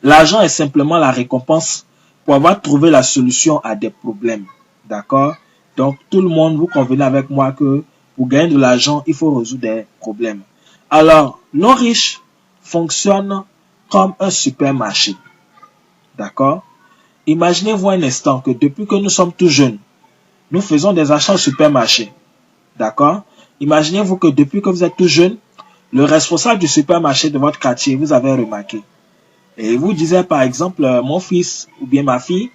L'argent est simplement la récompense pour avoir trouvé la solution à des problèmes. D'accord? Donc, tout le monde, vous convenez avec moi que pour gagner de l'argent, il faut résoudre des problèmes. Alors, l'homme riche fonctionne comme un supermarché. D'accord? Imaginez-vous un instant que depuis que nous sommes tout jeunes, nous faisons des achats au supermarché. D'accord? Imaginez-vous que depuis que vous êtes tout jeune, le responsable du supermarché de votre quartier, vous avez remarqué. Et vous disait par exemple, mon fils ou bien ma fille,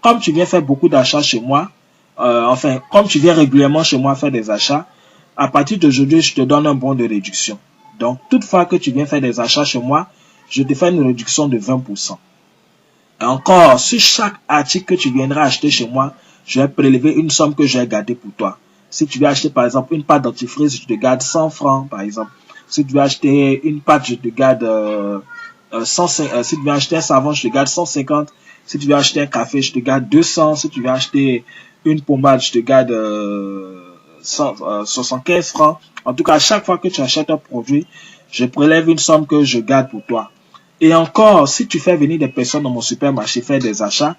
comme tu viens faire beaucoup d'achats chez moi, comme tu viens régulièrement chez moi faire des achats, à partir d'aujourd'hui, je te donne un bon de réduction. Donc, toutefois que tu viens faire des achats chez moi, je te fais une réduction de 20%. Et encore, sur chaque article que tu viendras acheter chez moi, je vais prélever une somme que je vais garder pour toi. Si tu veux acheter par exemple une pâte dentifrice, je te garde 100 francs par exemple. Si tu veux acheter une pâte, je te garde 150. Si tu veux acheter un savon, je te garde 150. Si tu veux acheter un café, je te garde 200. Si tu veux acheter une pommade, je te garde 75 francs. En tout cas, à chaque fois que tu achètes un produit, je prélève une somme que je garde pour toi. Et encore, si tu fais venir des personnes dans mon supermarché faire des achats,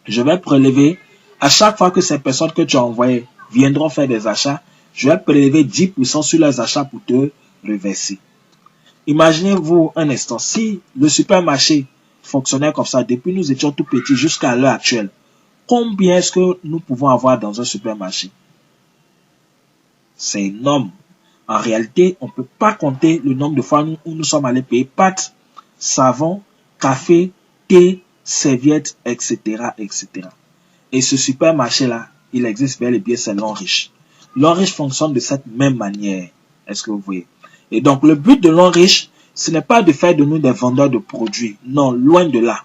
je vais prélever, à chaque fois que ces personnes que tu as envoyées viendront faire des achats, je vais prélever 10% sur leurs achats pour te reverser. Imaginez-vous un instant, si le supermarché fonctionnait comme ça depuis nous étions tout petits jusqu'à l'heure actuelle, combien est-ce que nous pouvons avoir dans un supermarché? C'est énorme. En réalité, on ne peut pas compter le nombre de fois où nous sommes allés payer pâtes, savon, café, thé, serviettes, etc., etc. Et ce supermarché-là, il existe bel et bien, c'est l'homme riche. L'homme riche fonctionne de cette même manière. Est-ce que vous voyez? Et donc, le but de l'homme riche, ce n'est pas de faire de nous des vendeurs de produits. Non, loin de là.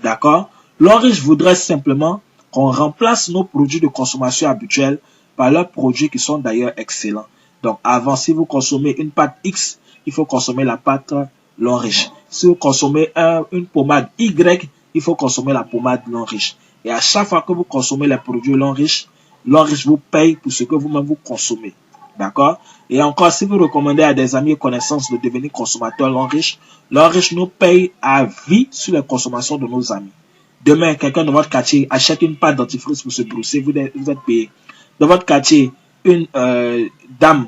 D'accord? L'homme riche voudrait simplement qu'on remplace nos produits de consommation habituels par leurs produits qui sont d'ailleurs excellents. Donc, avant, si vous consommez une pâte X, il faut consommer la pâte l'homme riche. Si vous consommez une pommade Y, il faut consommer la pommade l'homme riche. Et à chaque fois que vous consommez les produits l'homme riche vous paye pour ce que vous-même vous consommez. D'accord? Et encore, si vous recommandez à des amis et connaissances de devenir consommateurs l'homme riche nous paye à vie sur les consommations de nos amis. Demain, quelqu'un de votre quartier achète une pâte dentifrice pour se brosser, vous êtes payé. Dans votre quartier, une dame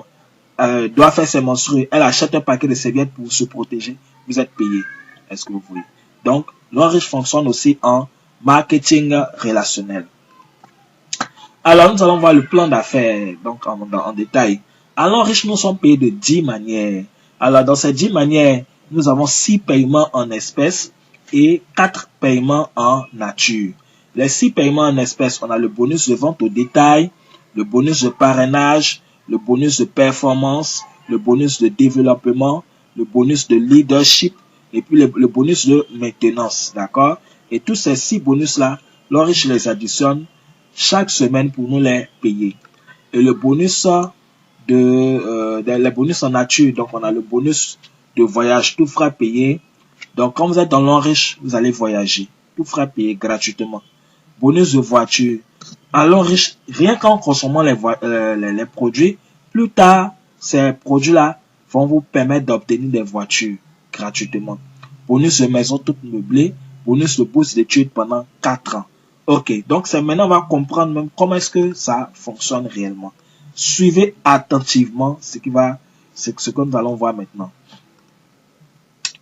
doit faire ses menstrues, elle achète un paquet de serviettes pour se protéger, vous êtes payé. Est-ce que vous voulez? Donc, l'homme riche fonctionne aussi en marketing relationnel. Alors, nous allons voir le plan d'affaires donc en détail. Alors, riches, nous sommes payés de 10 manières. Alors, dans ces 10 manières, nous avons 6 paiements en espèces et 4 paiements en nature. Les 6 paiements en espèces, on a le bonus de vente au détail, le bonus de parrainage, le bonus de performance, le bonus de développement, le bonus de leadership et puis le bonus de maintenance. D'accord? Et tous ces 6 bonus-là, l'Oriche les additionne chaque semaine pour nous les payer. Et le bonus les bonus en nature, donc on a le bonus de voyage, tout frais payé. Donc quand vous êtes dans l'Oriche, vous allez voyager, tout frais payé gratuitement. Bonus de voiture. À l'Oriche, rien qu'en consommant les produits, plus tard, ces produits-là vont vous permettre d'obtenir des voitures gratuitement. Bonus de maison toute meublée, bonus de bourse d'études pendant 4 ans. Ok, donc c'est maintenant on va comprendre même comment est-ce que ça fonctionne réellement. Suivez attentivement ce que nous allons voir maintenant.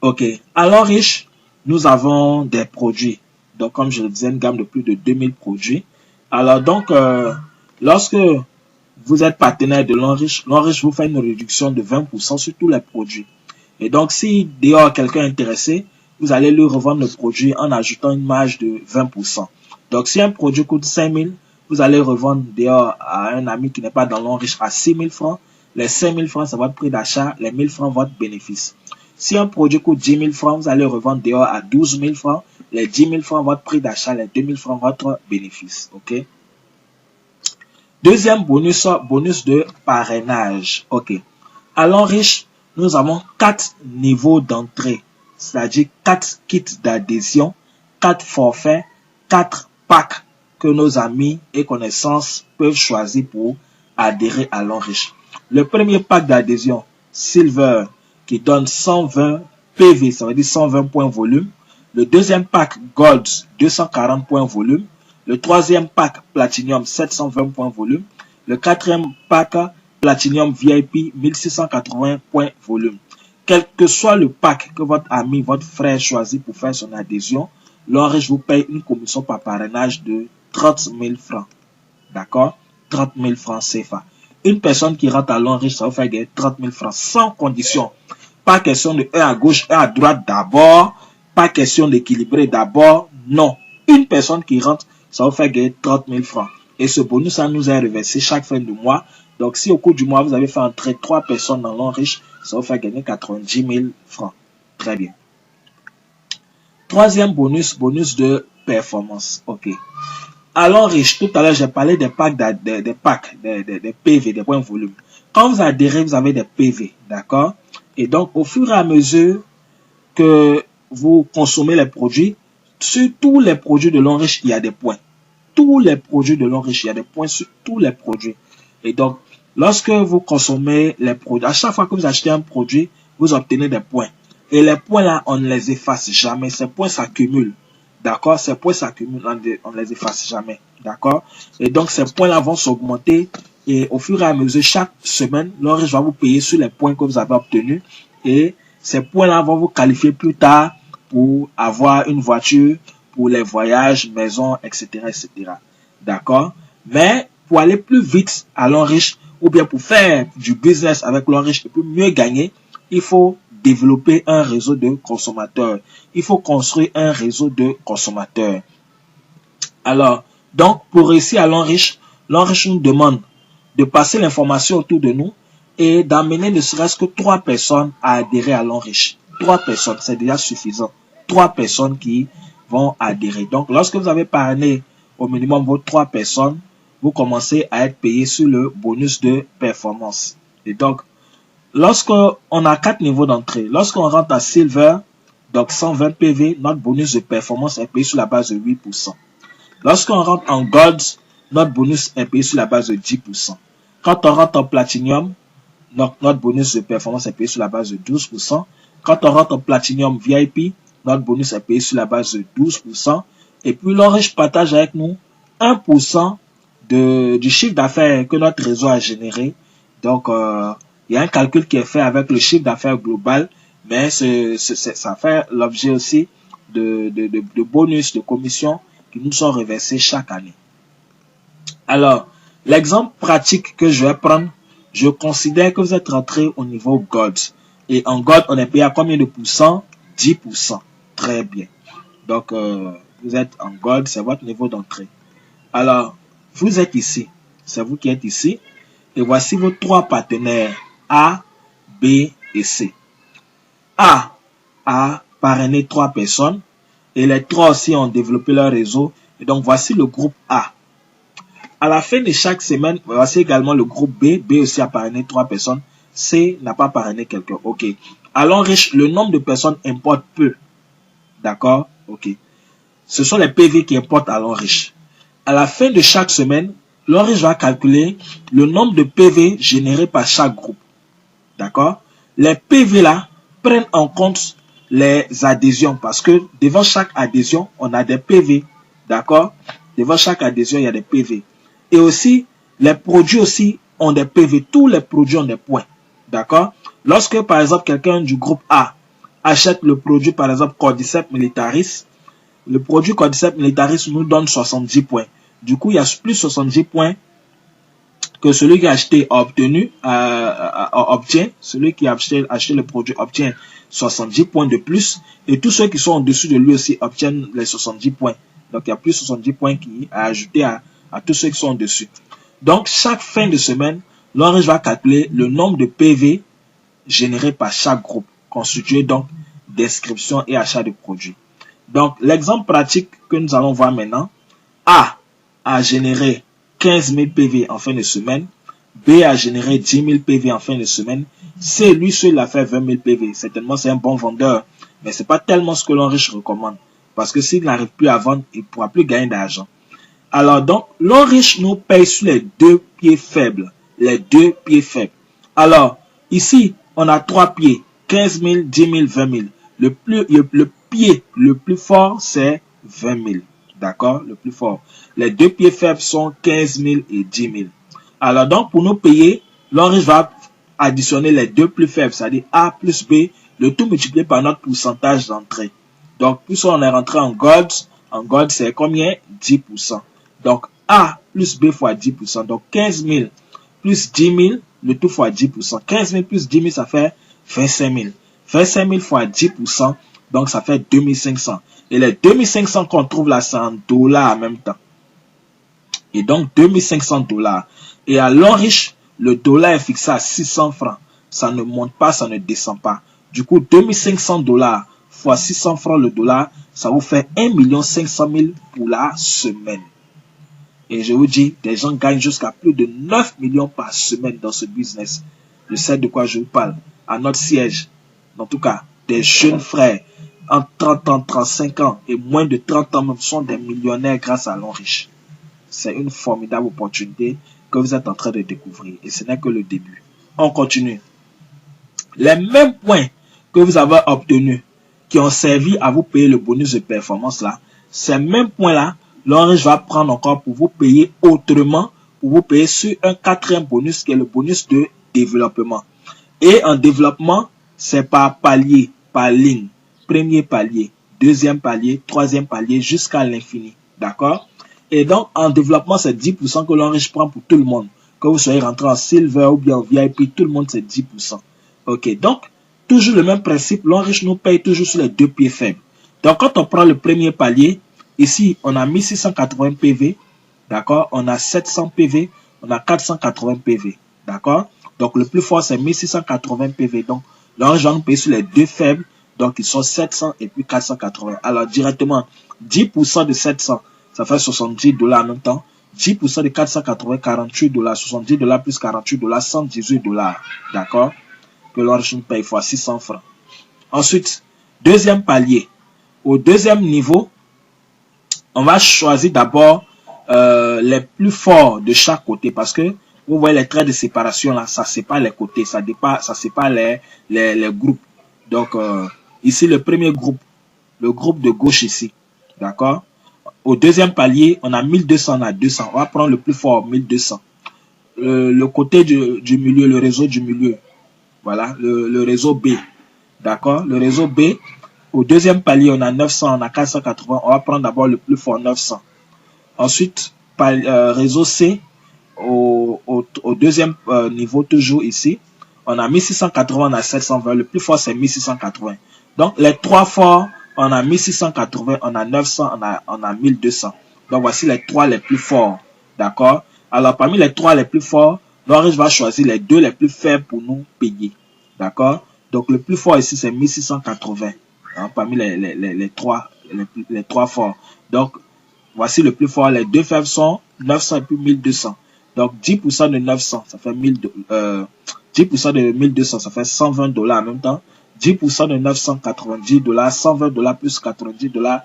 Ok, à l'Oriche, nous avons des produits. Donc comme je le disais, une gamme de plus de 2000 produits. Alors donc, lorsque vous êtes partenaire de l'Oriche vous fait une réduction de 20% sur tous les produits. Et donc, si dehors quelqu'un est intéressé, vous allez lui revendre le produit en ajoutant une marge de 20%. Donc, si un produit coûte 5 000, vous allez revendre dehors à un ami qui n'est pas dans l'Oriche à 6 000 francs. Les 5 000 francs, c'est votre prix d'achat. Les 1 000 francs, votre bénéfice. Si un produit coûte 10 000 francs, vous allez revendre dehors à 12 000 francs. Les 10 000 francs, votre prix d'achat. Les 2 000 francs, votre bénéfice. OK? Deuxième bonus, bonus de parrainage. OK. À l'Oriche, nous avons 4 niveaux d'entrée. C'est-à-dire 4 kits d'adhésion, 4 forfaits, 4 packs que nos amis et connaissances peuvent choisir pour adhérer à l'Oriche. Le premier pack d'adhésion, Silver, qui donne 120 PV, ça veut dire 120 points volume. Le deuxième pack Gold, 240 points volume. Le troisième pack Platinum, 720 points volume. Le quatrième pack Platinum VIP, 1680 points volume. Quel que soit le pack que votre ami, votre frère choisit pour faire son adhésion, l'Enriche vous paye une commission par parrainage de 30 000 francs. D'accord? 30 000 francs CFA. Une personne qui rentre à l'Enriche, ça vous fait gagner 30 000 francs sans condition. Pas question de 1 à gauche, 1 à droite d'abord. Pas question d'équilibrer d'abord. Non. Une personne qui rentre, ça vous fait gagner 30 000 francs. Et ce bonus, ça nous est reversé chaque fin de mois. Donc, si au cours du mois, vous avez fait entrer 3 personnes dans l'Enriche, ça vous fait gagner 90 000 francs. Très bien. Troisième bonus, bonus de performance. OK. À l'Enriche, tout à l'heure, j'ai parlé des packs, des PV, des points volume. Quand vous adhérez, vous avez des PV. D'accord? Et donc, au fur et à mesure que vous consommez les produits, sur tous les produits de l'Enriche, il y a des points. Tous les produits de l'Enriche, il y a des points sur tous les produits. Et donc, lorsque vous consommez les produits, à chaque fois que vous achetez un produit, vous obtenez des points. Et les points là, on ne les efface jamais. Ces points s'accumulent. D'accord? Ces points s'accumulent, on ne les efface jamais. D'accord? Et donc, ces points là vont s'augmenter. Et au fur et à mesure, chaque semaine, l'Enriche va vous payer sur les points que vous avez obtenus. Et ces points là vont vous qualifier plus tard pour avoir une voiture, pour les voyages, maison, etc., etc. D'accord? Mais pour aller plus vite à l'Enriche, ou bien pour faire du business avec l'Enriche et pour mieux gagner, il faut développer un réseau de consommateurs. Il faut construire un réseau de consommateurs. Alors, donc, pour réussir à l'Enriche, l'Enriche nous demande de passer l'information autour de nous et d'amener ne serait-ce que 3 personnes à adhérer à l'Enriche. 3 personnes, c'est déjà suffisant. 3 personnes qui vont adhérer. Donc, lorsque vous avez parrainé au minimum vos 3 personnes, vous commencez à être payé sur le bonus de performance. Et donc, lorsqu'on a 4 niveaux d'entrée, lorsqu'on rentre à Silver, donc 120 PV, notre bonus de performance est payé sur la base de 8%. Lorsqu'on rentre en Gold, notre bonus est payé sur la base de 10%. Quand on rentre en Platinum, notre bonus de performance est payé sur la base de 12%. Quand on rentre en Platinum VIP, notre bonus est payé sur la base de 12%. Et puis l'Enriche partage avec nous 1% du chiffre d'affaires que notre réseau a généré. Donc, il y a un calcul qui est fait avec le chiffre d'affaires global, mais ça fait l'objet aussi de bonus, de commissions qui nous sont reversés chaque année. Alors, l'exemple pratique que je vais prendre, je considère que vous êtes rentré au niveau Gold. Et en Gold, on est payé à combien de pourcents? 10%. Très bien. Donc, vous êtes en Gold, c'est votre niveau d'entrée. Alors, vous êtes ici. C'est vous qui êtes ici. Et voici vos 3 partenaires A, B et C. A a parrainé 3 personnes. Et les 3 aussi ont développé leur réseau. Et donc, voici le groupe A. À la fin de chaque semaine, voici également le groupe B. B aussi a parrainé 3 personnes. C n'a pas parrainé quelqu'un. OK. À l'Enriche, le nombre de personnes importe peu. D'accord? OK. Ce sont les PV qui importent à l'Enriche. À la fin de chaque semaine, l'Enriche va calculer le nombre de PV générés par chaque groupe. D'accord? Les PV là prennent en compte les adhésions parce que devant chaque adhésion, on a des PV. D'accord? Devant chaque adhésion, il y a des PV. Et aussi, les produits aussi ont des PV. Tous les produits ont des points. D'accord? Lorsque, par exemple, quelqu'un du groupe A achète le produit, par exemple, Cordyceps militaris, le produit Cordyceps militaris nous donne 70 points. Du coup, il y a plus 70 points que celui qui a acheté a obtenu, obtient. Celui qui a acheté le produit obtient 70 points de plus. Et tous ceux qui sont en dessus de lui aussi obtiennent les 70 points. Donc, il y a plus 70 points qui a ajouté à tous ceux qui sont en dessus. Donc, chaque fin de semaine, l'Enriche va calculer le nombre de PV générés par chaque groupe, constitué donc d'inscription et achat de produits. Donc, l'exemple pratique que nous allons voir maintenant, A a généré 15 000 PV en fin de semaine, B a généré 10 000 PV en fin de semaine, C, lui seul a fait 20 000 PV. Certainement, c'est un bon vendeur, mais ce n'est pas tellement ce que l'Enriche recommande. Parce que s'il n'arrive plus à vendre, il ne pourra plus gagner d'argent. Alors donc, l'Enriche nous paye sur les 2 pieds faibles. Les 2 pieds faibles. Alors, ici, on a 3 pieds. 15 000, 10 000, 20 000. Le pied le plus fort, c'est 20 000. D'accord? Le plus fort. Les deux pieds faibles sont 15 000 et 10 000. Alors donc, pour nous payer, l'homme riche va additionner les deux plus faibles, c'est-à-dire A plus B, le tout multiplié par notre pourcentage d'entrée. Donc, plus on est rentré en gold c'est combien? 10%. Donc, A plus B fois 10%. Donc, 15 000 plus 10 000, le tout fois 10%. 15 000 plus 10 000, ça fait 25 000. 25 000 fois 10%, donc ça fait 2500. Et les 2500 qu'on trouve là, c'est en dollars en même temps. Et donc, 2500 $. Et à l'homme riche, le dollar est fixé à 600 francs. Ça ne monte pas, ça ne descend pas. Du coup, 2500 $ fois 600 francs le dollar, ça vous fait 1 500 000 pour la semaine. Et je vous dis, des gens gagnent jusqu'à plus de 9 millions par semaine dans ce business. Je sais de quoi je vous parle. À notre siège, en tout cas, des jeunes frères, en 30 ans, 35 ans et moins de 30 ans, même sont des millionnaires grâce à l'homme riche. C'est une formidable opportunité que vous êtes en train de découvrir. Et ce n'est que le début. On continue. Les mêmes points que vous avez obtenus, qui ont servi à vous payer le bonus de performance là, ces mêmes points-là, l'homme riche va prendre encore pour vous payer autrement, pour vous payer sur un quatrième bonus qui est le bonus de développement. Et en développement, c'est par palier, par ligne. Premier palier, deuxième palier, troisième palier, jusqu'à l'infini. D'accord? Et donc, en développement, c'est 10% que l'homme riche prend pour tout le monde. Que vous soyez rentré en silver ou bien en VIP, tout le monde, c'est 10%. Ok, donc, toujours le même principe, l'homme riche nous paye toujours sur les deux pieds faibles. Donc, quand on prend le premier palier, ici, on a 1680 PV, d'accord? On a 700 PV, on a 480 PV, d'accord? Donc, le plus fort, c'est 1680 PV. Donc, l'homme riche va nous payer sur les deux faibles, donc ils sont 700 et puis 480. Alors, directement, 10% de 700, ça fait 70 $ en même temps. 10% de 480, 48 $. 70 $ plus 48 $, 118 $. D'accord? Que l'homme riche nous paye fois 600 francs. Ensuite, deuxième palier. Au deuxième niveau, on va choisir d'abord les plus forts de chaque côté parce que vous voyez les traits de séparation là, ça sépare les côtés, ça sépare les groupes. Donc, ici, le premier groupe, le groupe de gauche ici. D'accord? Au deuxième palier, on a 1200, on a 200. On va prendre le plus fort, 1200. Le côté du milieu, le réseau du milieu. Voilà, le réseau B. D'accord? Le réseau B, au deuxième palier, on a 900, on a 480. On va prendre d'abord le plus fort, 900. Ensuite, réseau C, au deuxième niveau, toujours ici, on a 1680, on a 720. Le plus fort, c'est 1680. Donc, les trois forts, on a 1680, on a 900, on a 1200. Donc, voici les trois les plus forts. D'accord? Alors, parmi les trois les plus forts, l'homme riche va choisir les deux les plus faibles pour nous payer. D'accord? Donc, le plus fort ici, c'est 1680. Hein, parmi les trois forts. Donc, voici le plus fort. Les deux faibles sont 900 et puis 1200. Donc, 10% de 900, ça fait 10% de 1200, ça fait 120 $ en même temps. 10% de 990 $, 120 $ plus 90 $,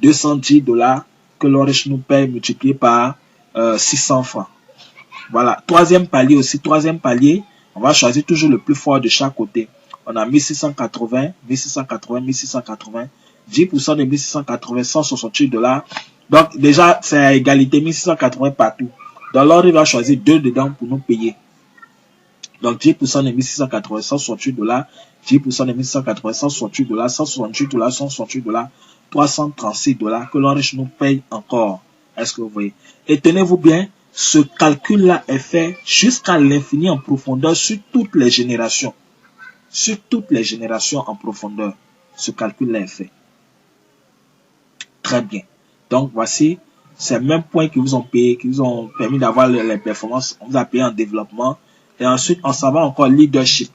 210 $ que l'homme riche nous paye multiplié par 600 francs. Voilà. Troisième palier aussi. Troisième palier, on va choisir toujours le plus fort de chaque côté. On a 1680, 1680, 1680. 10% de 1680, 168 $. Donc, déjà, c'est à égalité, 1680 partout. Donc, l'ordre va choisir deux dedans pour nous payer. Donc, 10% de 1680, 168 $. 10% de 1680, 168 $. 168 $, 168 $. 336 $ que l'homme riche nous paye encore. Est-ce que vous voyez? Et tenez-vous bien, ce calcul-là est fait jusqu'à l'infini en profondeur sur toutes les générations. Sur toutes les générations en profondeur. Ce calcul-là est fait. Très bien. Donc, voici ces mêmes points qui vous ont payé, qui vous ont permis d'avoir les performances. On vous a payé en développement. Et ensuite, on s'en va encore leadership.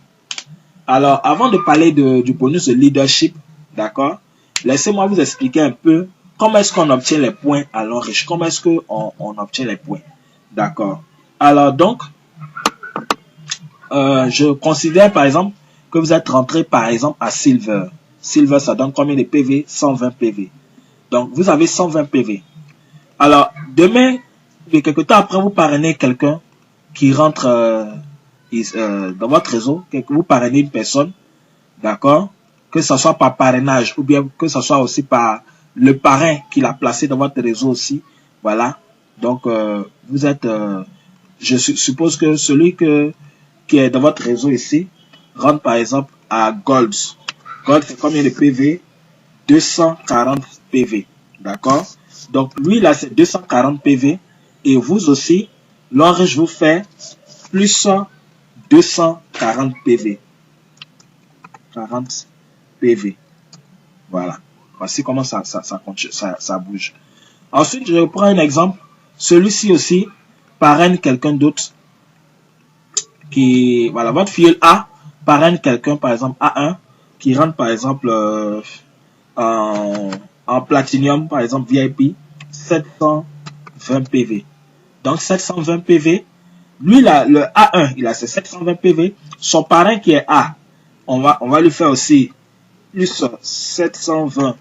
Alors, avant de parler du bonus de leadership, d'accord, laissez-moi vous expliquer un peu comment est-ce qu'on obtient les points à l'homme riche. Comment est-ce qu'on obtient les points. D'accord. Alors, donc, je considère par exemple que vous êtes rentré par exemple à Silver. Silver, ça donne combien de PV? 120 PV. Donc, vous avez 120 PV. Alors, demain, quelque temps après, vous parrainez quelqu'un qui rentre dans votre réseau, vous parrainez une personne, d'accord? que ce soit par parrainage ou bien que ce soit aussi par le parrain qui l'a placé dans votre réseau aussi. Voilà. Donc, vous êtes, je suppose que celui qui est dans votre réseau ici rentre par exemple à Gold. Gold, c'est combien de PV? 240 PV. D'accord? Donc, lui, là, c'est 240 PV. Et vous aussi, l'Orange vous fait plus 240 PV. 40 PV. Voilà. Voici comment ça bouge. Ensuite, je reprends un exemple. Celui-ci aussi parraine quelqu'un d'autre qui, voilà, votre filleul A parraine quelqu'un, par exemple A1, qui rentre par exemple en Platinum, par exemple VIP, 720 PV. Donc 720 PV, lui là, le A1, il a ses 720 PV. Son parrain qui est A, on va lui faire aussi plus 720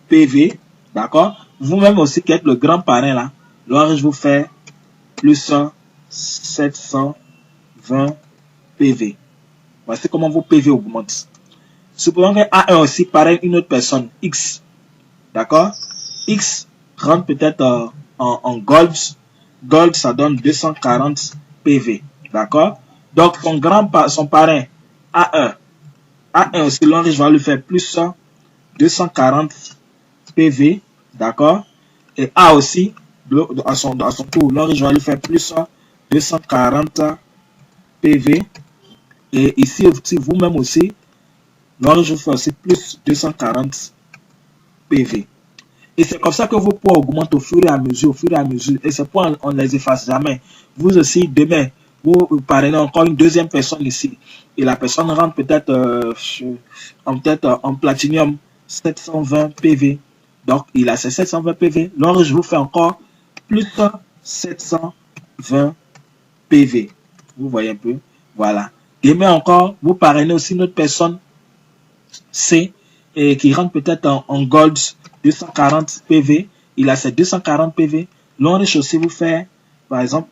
PV, d'accord? Vous-même aussi qui êtes le grand parrain là, l'Orange vous fait plus 720 PV. Voici comment vos PV augmentent. Supposons qu'un A1 aussi parraine une autre personne, X, d'accord? X rentre peut-être en Gold. Gold, ça donne 240 PV, d'accord? Donc, son parrain, A1 aussi, l'Orange va lui faire plus 240 PV, d'accord? Et A aussi, à son tour, l'Orange va lui faire plus 240 PV. Et ici, vous-même aussi, l'Orange vous fait aussi plus 240 PV. Et c'est comme ça que vos poids augmentent au fur et à mesure, Et ces poids, on ne les efface jamais. Vous aussi, demain, vous parrainez encore une deuxième personne ici. Et la personne rentre peut-être en Platinum 720 PV. Donc, il a ses 720 PV. L'Orange vous fait encore plus 720 PV. Vous voyez un peu? Voilà. Demain encore, vous parrainez aussi une autre personne C et qui rentre peut-être en Gold 240 PV. Il a ses 240 PV. L'Orange aussi vous fait, par exemple,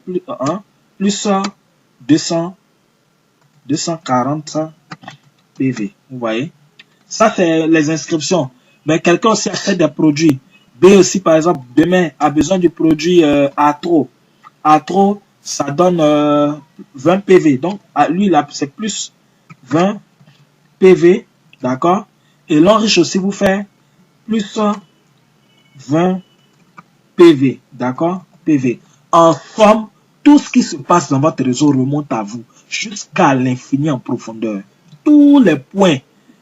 plus 240 PV. Vous voyez? Ça, c'est les inscriptions. Mais quelqu'un aussi achète des produits. B aussi, par exemple, demain, a besoin du produit Atro. Atro, ça donne 20 PV. Donc, à lui, là, c'est plus 20 PV. D'accord? Et l'Orange aussi vous fait plus 20 PV. D'accord? PV. En somme, tout ce qui se passe dans votre réseau remonte à vous jusqu'à l'infini en profondeur. Tous les points,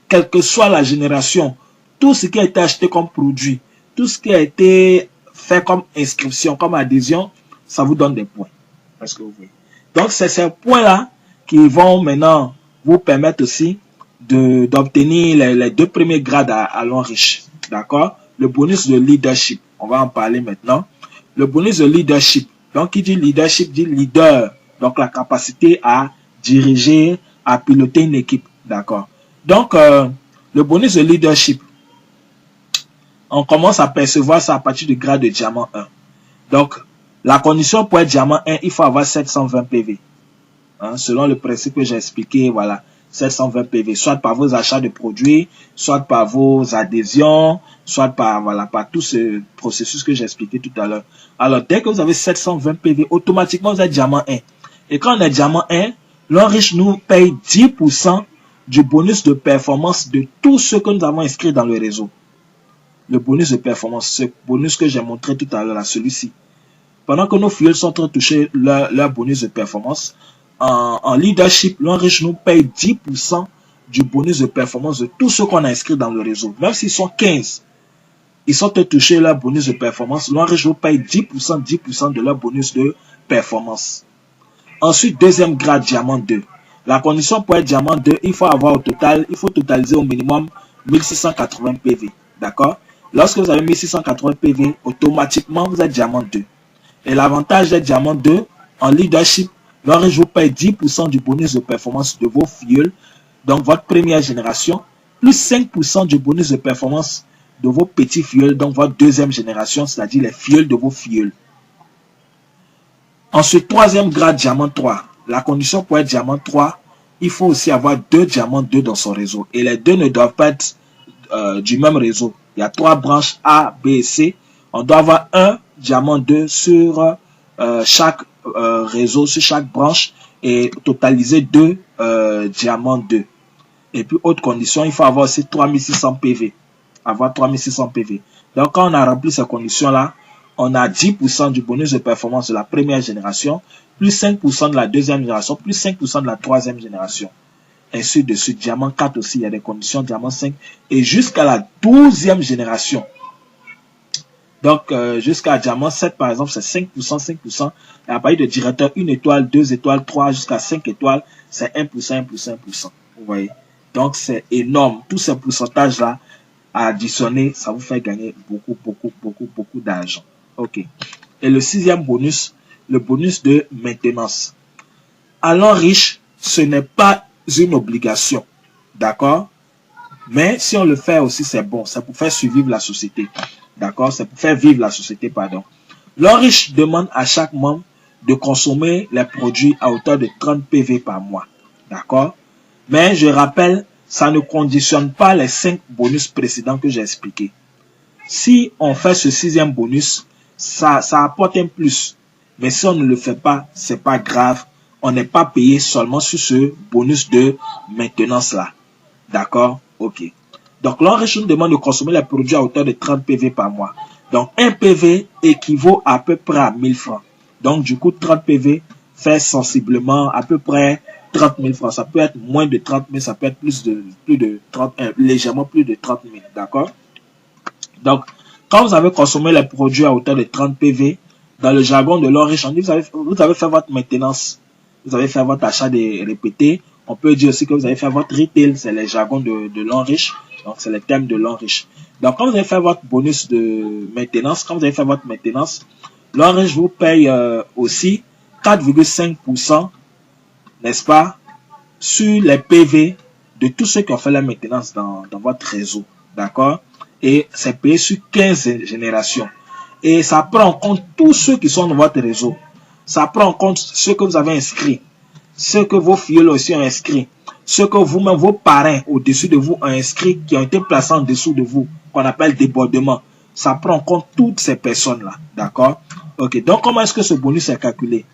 quelle que soit la génération, tout ce qui a été acheté comme produit, tout ce qui a été fait comme inscription, comme adhésion, ça vous donne des points. Parce que vous voyez. Donc, c'est ces points-là qui vont maintenant vous permettre aussi d'obtenir les 2 premiers grades à l'Enriche. D'accord? Le bonus de leadership. On va en parler maintenant. Le bonus de leadership. Donc, qui dit leadership dit leader. Donc, la capacité à diriger, à piloter une équipe. D'accord? Donc, le bonus de leadership, on commence à percevoir ça à partir du grade de diamant 1. Donc, la condition pour être diamant 1, il faut avoir 720 PV. Hein, selon le principe que j'ai expliqué, voilà, 720 PV, soit par vos achats de produits, soit par vos adhésions, soit par, voilà, par tout ce processus que j'ai expliqué tout à l'heure. Alors, dès que vous avez 720 PV, automatiquement, vous êtes diamant 1. Et quand on est diamant 1, l'Enriche nous paye 10% du bonus de performance de tout ce que nous avons inscrit dans le réseau. Le bonus de performance, ce bonus que j'ai montré tout à l'heure, celui-ci. Pendant que nos filles sont en train de toucher leur bonus de performance, en leadership, l'Enriche nous paye 10% du bonus de performance de tout ce qu'on a inscrit dans le réseau. Même s'ils sont 15, ils sont en train de toucher leur bonus de performance. L'Enriche nous paye 10% de leur bonus de performance. Ensuite, deuxième grade, diamant 2. La condition pour être diamant 2, il faut avoir au total, il faut totaliser au minimum 1680 PV. D'accord? Lorsque vous avez 1680 PV, automatiquement, vous êtes diamant 2. Et l'avantage d'être diamant 2, en leadership, l'Enriche vous paye 10% du bonus de performance de vos filleuls, donc votre première génération, plus 5% du bonus de performance de vos petits filleuls, donc votre deuxième génération, c'est-à-dire les filleuls de vos filleuls. Ensuite, troisième grade, diamant 3. La condition pour être diamant 3, il faut aussi avoir 2 diamants 2 dans son réseau. Et les deux ne doivent pas être du même réseau. Il y a 3 branches A, B et C. On doit avoir un diamant 2 sur chaque réseau, sur chaque branche, et totaliser 2 diamants 2. Et puis, autre condition, il faut avoir aussi 3600 PV. Avoir 3600 PV. Donc, quand on a rempli ces conditions-là, on a 10% du bonus de performance de la première génération, plus 5% de la deuxième génération, plus 5% de la troisième génération. Ainsi de suite. Diamant 4 aussi, il y a des conditions, diamant 5, et jusqu'à la 12e génération. Donc, jusqu'à diamant 7, par exemple, c'est 5%, 5%. Et à partir de directeur 1 étoile, 2 étoiles, 3, jusqu'à 5 étoiles, c'est 1%, 1%, 1%. Vous voyez? Donc, c'est énorme. Tous ces pourcentages-là, à additionner, ça vous fait gagner beaucoup d'argent. OK. Et le 6e bonus, le bonus de maintenance. Allant riche, ce n'est pas une obligation. D'accord? Mais si on le fait aussi, c'est bon. C'est pour faire survivre la société. D'accord? C'est pour faire vivre la société, pardon. L'Enriche demande à chaque membre de consommer les produits à hauteur de 30 PV par mois. D'accord? Mais je rappelle, ça ne conditionne pas les 5 bonus précédents que j'ai expliqués. Si on fait ce 6e bonus, ça apporte un plus. Mais si on ne le fait pas, c'est pas grave. On n'est pas payé seulement sur ce bonus de maintenance là. D'accord? Ok. Donc, l'Enriche nous demande de consommer les produits à hauteur de 30 PV par mois. Donc, 1 PV équivaut à peu près à 1000 francs. Donc, du coup, 30 PV fait sensiblement à peu près 30 000 francs. Ça peut être moins de 30 000, ça peut être plus de 30, légèrement plus de 30 000. D'accord? Donc, quand vous avez consommé les produits à hauteur de 30 PV, dans le jargon de l'Enriche, on dit vous avez fait votre maintenance. Vous avez fait votre achat des répétés. On peut dire aussi que vous avez fait votre retail. C'est les jargons de l'Enriche. Donc, c'est les thèmes de l'Enriche. Donc, quand vous avez fait votre bonus de maintenance, quand vous avez fait votre maintenance, l'Enriche vous paye aussi 4,5%, n'est-ce pas, sur les PV de tous ceux qui ont fait la maintenance dans votre réseau. D'accord? Et c'est payé sur 15 générations. Et ça prend en compte tous ceux qui sont dans votre réseau. Ça prend en compte ceux que vous avez inscrits, ceux que vos filles aussi ont inscrits, ceux que vous-même, vos parrains au-dessus de vous ont inscrits, qui ont été placés en dessous de vous, qu'on appelle débordement. Ça prend en compte toutes ces personnes-là. D'accord? Ok. Donc, comment est-ce que ce bonus est calculé?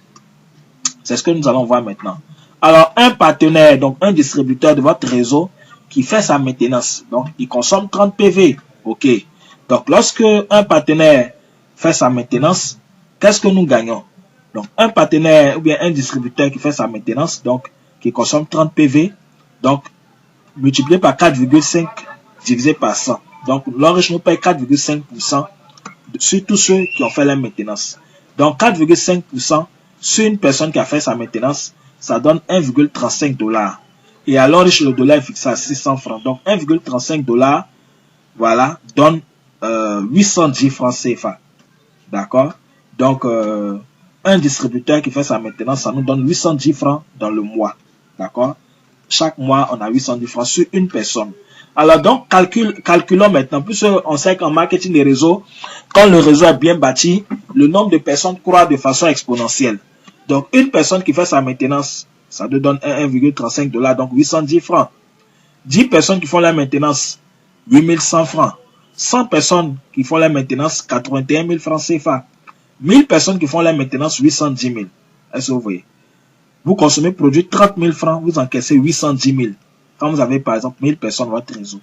C'est ce que nous allons voir maintenant. Alors, un partenaire, donc un distributeur de votre réseau qui fait sa maintenance, donc il consomme 30 PV. Ok. Donc, lorsque un partenaire fait sa maintenance, qu'est-ce que nous gagnons? Donc, un partenaire ou bien un distributeur qui fait sa maintenance, donc qui consomme 30 PV, donc multiplié par 4,5 divisé par 100. Donc, l'Enriche nous paye 4,5% sur tous ceux qui ont fait la maintenance. Donc, 4,5% sur une personne qui a fait sa maintenance, ça donne 1,35 $. Et à l'Enriche, le dollar est fixé à 600 francs. Donc, 1,35 $, voilà, donne 810 francs CFA. D'accord? Donc, un distributeur qui fait sa maintenance, ça nous donne 810 francs dans le mois. D'accord? Chaque mois, on a 810 francs sur une personne. Alors donc, calculons maintenant. Plus on sait qu'en marketing des réseaux, quand le réseau est bien bâti, le nombre de personnes croît de façon exponentielle. Donc, une personne qui fait sa maintenance, ça te donne 1,35 $, donc 810 francs. 10 personnes qui font la maintenance, 8100 francs. 100 personnes qui font la maintenance, 81 000 francs CFA. 1000 personnes qui font la maintenance, 810 000. Est-ce que vous voyez? Vous consommez produit 30 000 francs, vous encaissez 810 000. Quand vous avez par exemple 1000 personnes dans votre réseau.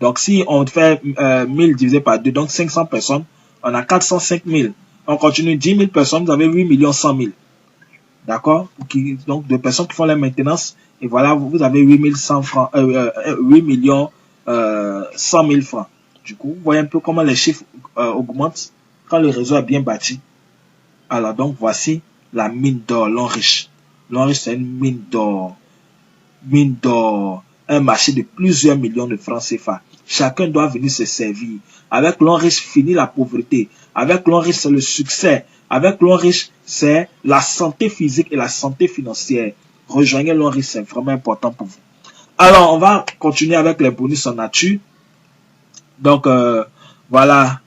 Donc si on fait 1000 divisé par 2, donc 500 personnes, on a 405 000. On continue 10 000 personnes, vous avez 8 100 000. D'accord? Donc de personnes qui font la maintenance, et voilà, vous avez 8 100 francs, 8 100 000 francs. Du coup, vous voyez un peu comment les chiffres augmentent quand le réseau est bien bâti. Alors donc voici la mine d'or, l'Enriche. L'Enriche, c'est une mine d'or. Mine d'or. Un marché de plusieurs millions de francs CFA. Chacun doit venir se servir. Avec l'Enriche, finit la pauvreté. Avec l'Enriche, c'est le succès. Avec l'Enriche, c'est la santé physique et la santé financière. Rejoignez l'Enriche, c'est vraiment important pour vous. Alors, on va continuer avec les bonus en nature. Donc, voilà.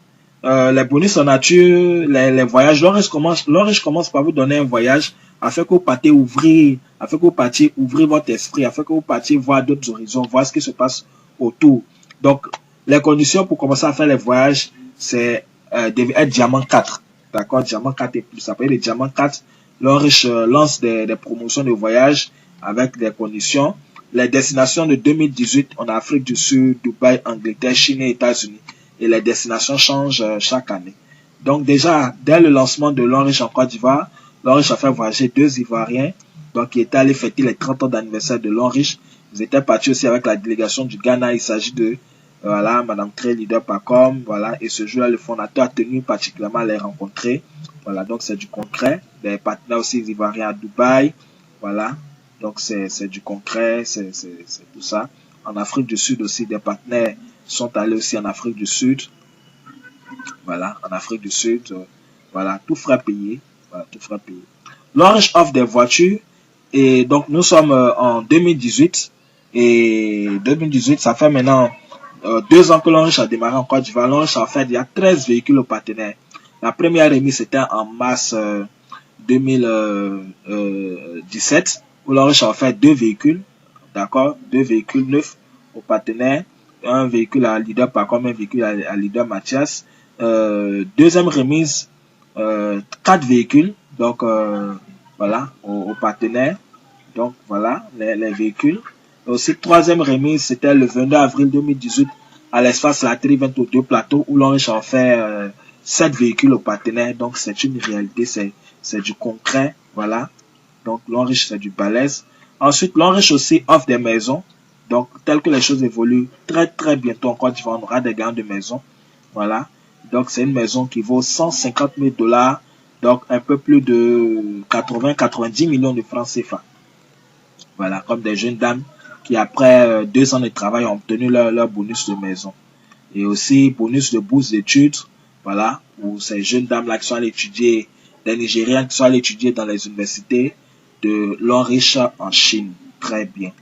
Les bonus en nature, les voyages. L'Enriche commence par vous donner un voyage afin que vous partiez ouvrir, afin que vous partiez ouvrir votre esprit, afin que vous partiez voir d'autres horizons, voir ce qui se passe autour. Donc, les conditions pour commencer à faire les voyages, c'est être diamant 4. D'accord, diamant 4 et plus. Après les diamants 4, l'Enriche lance des promotions de voyage avec des conditions. Les destinations de 2018, on a Afrique du Sud, Dubaï, Angleterre, Chine et États-Unis. Et les destinations changent chaque année. Donc déjà, dès le lancement de l'Enriche en Côte d'Ivoire, l'Enriche a fait voyager 2 Ivoiriens, donc qui étaient allés fêter les 30 ans d'anniversaire de l'Enriche. Ils étaient partis aussi avec la délégation du Ghana. Il s'agit de voilà, Madame Trey, leader Pacom, voilà, et ce jour-là, le fondateur a tenu particulièrement à les rencontrer. Voilà, donc c'est du concret. Des partenaires aussi ivoiriens à Dubaï, voilà, donc c'est du concret, c'est tout ça. En Afrique du Sud aussi, des partenaires sont allés aussi en Afrique du Sud, voilà, en Afrique du Sud, voilà, tout frais payé, voilà, tout frais payé. L'Orange offre des voitures, et donc nous sommes en 2018, et 2018, ça fait maintenant 2 ans que l'Orange a démarré en Côte d'Ivoire. L'Orange a fait il y a 13 véhicules aux partenaires. La première remise c'était en mars 2017 où l'Orange a fait 2 véhicules, d'accord, 2 véhicules neufs aux partenaires, un véhicule à leader Pacom, un véhicule à leader Mathias. Deuxième remise, 4 véhicules, donc voilà, aux partenaires. Donc voilà les véhicules. Aussi, troisième remise, c'était le 22 avril 2018 à l'espace Latry 22 plateaux où l'Orange a fait 7 véhicules aux partenaires. Donc c'est une réalité, c'est du concret, voilà. Donc l'Orange c'est du balèze. Ensuite, l'Orange aussi offre des maisons. Donc tel que les choses évoluent, très bientôt en Côte d'Ivoire, on aura des gains de maisons, voilà. Donc c'est une maison qui vaut 150 000 $, donc un peu plus de 80-90 millions de francs CFA. Voilà, comme des jeunes dames qui après 2 ans de travail ont obtenu leur bonus de maison. Et aussi bonus de bourse d'études, voilà, pour ces jeunes dames-là qui sont allées étudier, des Nigériens qui sont allés étudier dans les universités de l'Enriche en Chine. Très bien.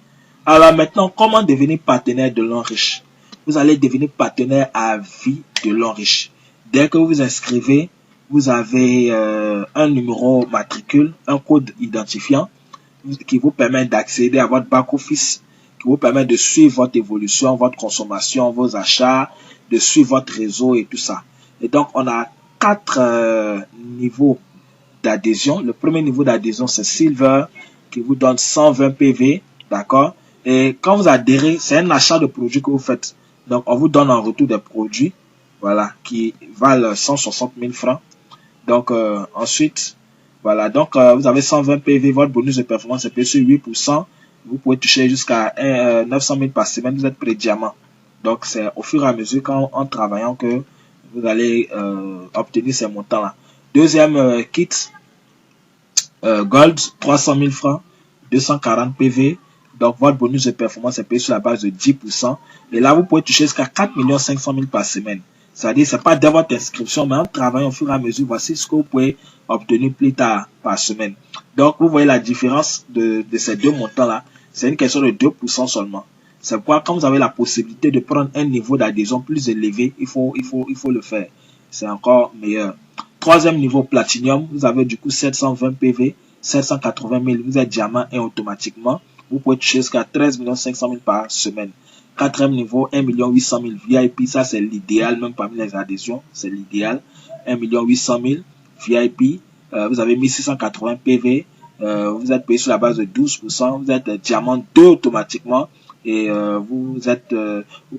Alors maintenant, comment devenir partenaire de l'Enriche? Vous allez devenir partenaire à vie de l'Enriche. Dès que vous vous inscrivez, vous avez un numéro matricule, un code identifiant qui vous permet d'accéder à votre back-office, qui vous permet de suivre votre évolution, votre consommation, vos achats, de suivre votre réseau et tout ça. Et donc, on a 4 niveaux d'adhésion. Le premier niveau d'adhésion, c'est Silver, qui vous donne 120 PV, d'accord? Et quand vous adhérez, c'est un achat de produits que vous faites. Donc, on vous donne en retour des produits, voilà, qui valent 160 000 francs. Donc, ensuite, voilà, donc vous avez 120 PV, votre bonus de performance est payé sur 8%. Vous pouvez toucher jusqu'à 900 000 par semaine, vous êtes pré-diamant. Donc c'est au fur et à mesure en travaillant que vous allez obtenir ces montants-là. Deuxième kit, Gold, 300 000 francs, 240 PV. Donc votre bonus de performance est payé sur la base de 10%. Et là, vous pouvez toucher jusqu'à 4 500 000 par semaine. C'est-à-dire, c'est pas dès votre inscription, mais en travaillant au fur et à mesure, voici ce que vous pouvez obtenir plus tard par semaine. Donc, vous voyez la différence de ces 2 montants-là. C'est une question de 2% seulement. C'est pourquoi, quand vous avez la possibilité de prendre un niveau d'adhésion plus élevé, il faut le faire. C'est encore meilleur. Troisième niveau Platinum, vous avez du coup 720 PV, 780 000, vous êtes diamant et automatiquement, vous pouvez toucher jusqu'à 13 500 000 par semaine. Quatrième niveau, 1 800 000 VIP, ça c'est l'idéal, même parmi les adhésions, c'est l'idéal. 1 800 000 VIP, vous avez 1680 PV, vous êtes payé sur la base de 12%, vous êtes diamant 2 automatiquement et vous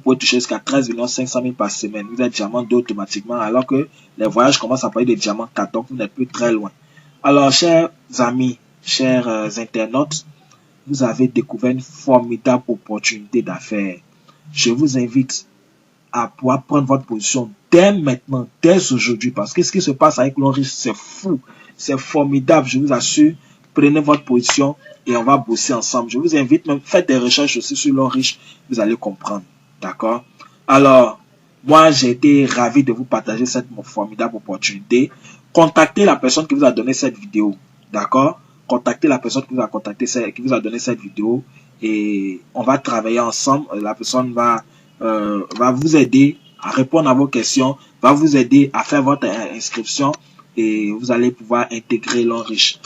pouvez toucher jusqu'à 13 500 000 par semaine. Vous êtes diamant 2 automatiquement alors que les voyages commencent à parler de diamant 4, donc vous n'êtes plus très loin. Alors, chers amis, chers internautes, vous avez découvert une formidable opportunité d'affaires. Je vous invite à pouvoir prendre votre position dès maintenant, dès aujourd'hui, parce que ce qui se passe avec l'Enriche, c'est fou, c'est formidable, je vous assure. Prenez votre position et on va bosser ensemble. Je vous invite même, faites des recherches aussi sur l'Enriche, vous allez comprendre, d'accord? Alors, moi, j'ai été ravi de vous partager cette formidable opportunité. Contactez la personne qui vous a donné cette vidéo, d'accord? Contactez la personne qui vous a contacté, qui vous a donné cette vidéo et on va travailler ensemble. La personne va vous aider à répondre à vos questions, va vous aider à faire votre inscription et vous allez pouvoir intégrer l'Enriche.